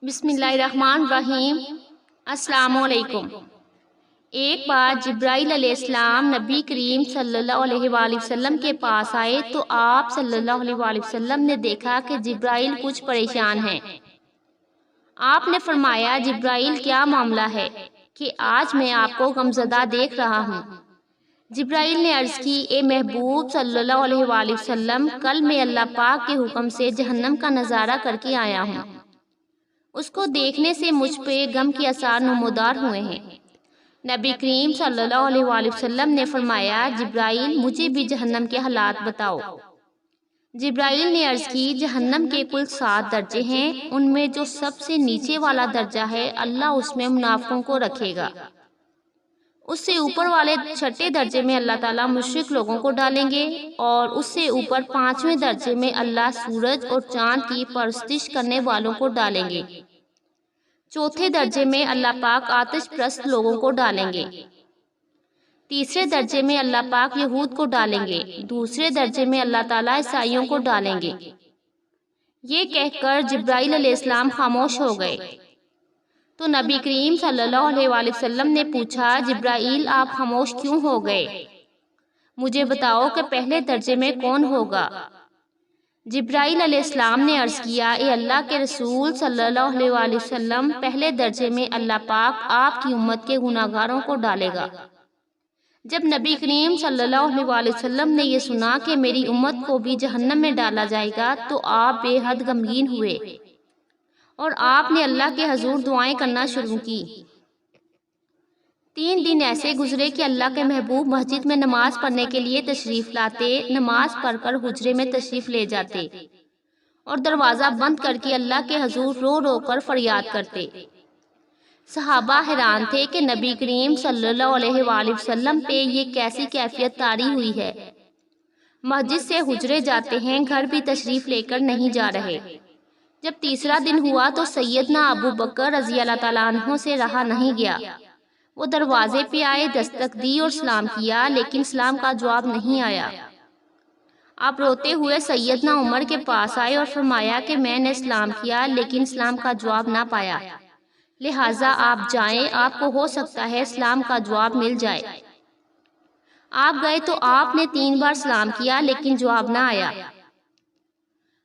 بسم اللہ الرحمن الرحیم۔ السلام علیکم۔ ایک بار جبرائیل علیہ السلام نبی کریم صلی اللہ علیہ وآلہ وسلم کے پاس آئے تو آپ صلی اللہ علیہ وآلہ وسلم نے دیکھا کہ جبرائیل کچھ پریشان ہیں۔ آپ نے فرمایا جبرائیل کیا معاملہ ہے کہ آج میں آپ کو غمزدہ دیکھ رہا ہوں؟ جبرائیل نے عرض کی اے محبوب صلی اللہ علیہ وآلہ وسلم، کل میں اللہ پاک کے حکم سے جہنم کا نظارہ کر کے آیا ہوں۔ اس کو دیکھنے سے مجھ پہ غم کے آثار نمودار ہوئے ہیں۔ نبی کریم صلی اللہ علیہ وآلہ وسلم نے فرمایا جبرائیل مجھے بھی جہنم کے حالات بتاؤ۔ جبرائیل نے عرض کی جہنم کے کل 7 درجے ہیں، ان میں جو سب سے نیچے والا درجہ ہے اللہ اس میں منافقوں کو رکھے گا۔ اس سے اوپر والے 6 درجے میں اللہ تعالیٰ مشرک لوگوں کو ڈالیں گے، اور اس سے اوپر 5ویں درجے میں اللہ سورج اور چاند کی پرستش کرنے والوں کو ڈالیں گے۔ 4تھے درجے میں اللہ پاک آتش پرست لوگوں کو ڈالیں گے۔ 3سرے درجے میں اللہ پاک یہود کو ڈالیں گے۔ 2سرے درجے میں اللہ تعالیٰ عیسائیوں کو ڈالیں گے۔ یہ کہہ کر جبرائیل علیہ السلام خاموش ہو گئے تو نبی کریم صلی اللہ علیہ وآلہ وسلم نے پوچھا جبرائیل آپ خاموش کیوں ہو گئے؟ مجھے بتاؤ کہ پہلے درجے میں کون ہوگا؟ جبرائیل علیہ السلام نے عرض کیا اے اللہ کے رسول صلی اللہ علیہ وآلہ وسلم، پہلے درجے میں اللہ پاک آپ کی امت کے گناہگاروں کو ڈالے گا۔ جب نبی کریم صلی اللہ علیہ وآلہ وسلم نے یہ سنا کہ میری امت کو بھی جہنم میں ڈالا جائے گا تو آپ بے حد غمگین ہوئے اور آپ نے اللہ کے حضور دعائیں کرنا شروع کی۔ 3 دن ایسے گزرے کہ اللہ کے محبوب مسجد میں نماز پڑھنے کے لیے تشریف لاتے، نماز پڑھ کر حجرے میں تشریف لے جاتے اور دروازہ بند کر کے اللہ کے حضور رو رو کر فریاد کرتے۔ صحابہ حیران تھے کہ نبی کریم صلی اللہ علیہ وآلہ وسلم پہ یہ کیسی کیفیت طاری ہوئی ہے۔ مسجد سے حجرے جاتے ہیں، گھر بھی تشریف لے کر نہیں جا رہے۔ جب 3سرا دن ہوا تو سیدنا ابو بکر رضی اللہ تعالیٰ عنہ سے رہا نہیں گیا۔ وہ دروازے پہ آئے، دستک دی اور سلام کیا، لیکن سلام کا جواب نہیں آیا۔ آپ روتے ہوئے سیدنا عمر کے پاس آئے اور فرمایا کہ میں نے سلام کیا لیکن سلام کا جواب نہ پایا، لہٰذا آپ جائیں، آپ کو ہو سکتا ہے سلام کا جواب مل جائے۔ آپ گئے تو آپ نے 3 بار سلام کیا لیکن جواب نہ آیا۔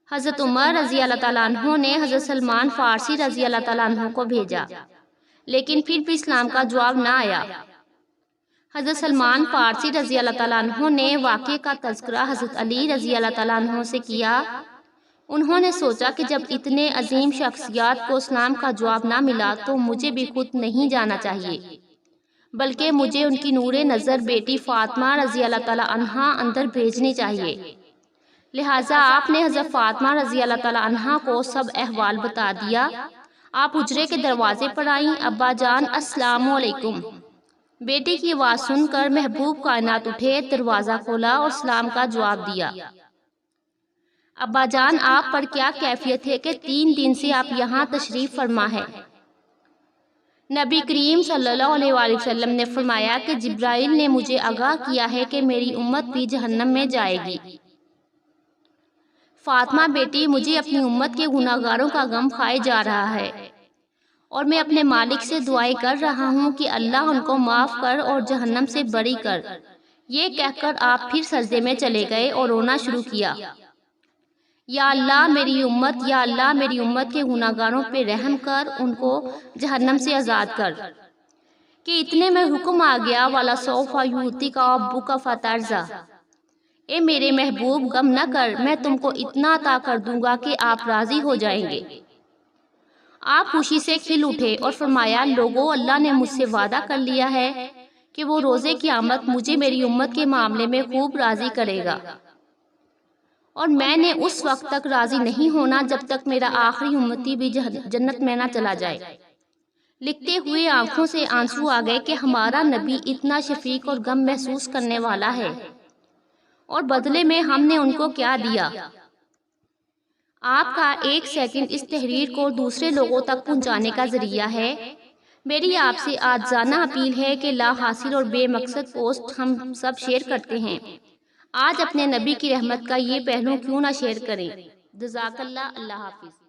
حضرت عمر رضی اللہ تعالیٰ عنہ نے حضرت سلمان فارسی رضی اللہ تعالیٰ عنہ کو بھیجا، لیکن پھر بھی اسلام کا جواب نہ آیا۔ حضرت سلمان فارسی رضی اللہ تعالیٰ عنہ نے واقعے کا تذکرہ حضرت علی رضی اللہ تعالیٰ عنہ سے کیا۔ انہوں نے سوچا کہ جب اتنے عظیم شخصیات کو اسلام کا جواب نہ ملا تو مجھے بھی خود نہیں جانا چاہیے، بلکہ مجھے ان کی نور نظر بیٹی فاطمہ رضی اللہ تعالیٰ عنہا اندر بھیجنی چاہیے۔ لہٰذا آپ نے حضرت فاطمہ رضی اللہ تعالیٰ عنہا کو سب احوال بتا دیا۔ آپ حجرے کے دروازے پر آئیں، ابا جان السلام علیکم۔ بیٹی کی آواز سن کر محبوب کائنات اٹھے، دروازہ کھولا اور سلام کا جواب دیا۔ ابا جان آپ پر کیا کیفیت ہے کہ 3 دن سے آپ یہاں تشریف فرما ہے؟ نبی کریم صلی اللہ علیہ وآلہ وسلم نے فرمایا کہ جبرائیل نے مجھے آگاہ کیا ہے کہ میری امت بھی جہنم میں جائے گی۔ فاطمہ بیٹی، مجھے اپنی امت کے گناہگاروں کا غم کھائے جا رہا ہے اور میں اپنے مالک سے دعائیں کر رہا ہوں کہ اللہ ان کو معاف کر اور جہنم سے بری کر۔ یہ کہہ کر آپ پھر سجدے میں چلے گئے اور رونا شروع کیا۔ یا اللہ میری امت، یا اللہ میری امت کے گناہگاروں پہ رحم کر، ان کو جہنم سے آزاد کر۔ کہ اتنے میں حکم آ گیا وَلَسَوْفَ يُعْطِيكَ رَبُّكَ فَتَرْضَىٰ، اے میرے محبوب غم نہ کر، میں تم کو اتنا عطا کر دوں گا کہ آپ راضی ہو جائیں گے۔ آپ خوشی سے کھل اٹھے اور فرمایا لوگو، اللہ نے مجھ سے وعدہ کر لیا ہے کہ وہ روز قیامت مجھے میری امت کے معاملے میں خوب راضی کرے گا، اور میں نے اس وقت تک راضی نہیں ہونا جب تک میرا آخری امتی بھی جنت میں نہ چلا جائے۔ لکھتے ہوئے آنکھوں سے آنسو آ گئے کہ ہمارا نبی اتنا شفیق اور غم محسوس کرنے والا ہے، اور بدلے میں ہم نے ان کو کیا دیا؟ آپ کا 1 سیکنڈ اس تحریر کو دوسرے لوگوں تک پہنچانے کا ذریعہ ہے۔ میری آپ سے عاجزانہ اپیل ہے کہ لا حاصل اور بے مقصد پوسٹ ہم سب شیئر کرتے ہیں، آج اپنے نبی کی رحمت کا یہ پہلو کیوں نہ شیئر کریں؟ جزاک اللہ، اللہ حافظ۔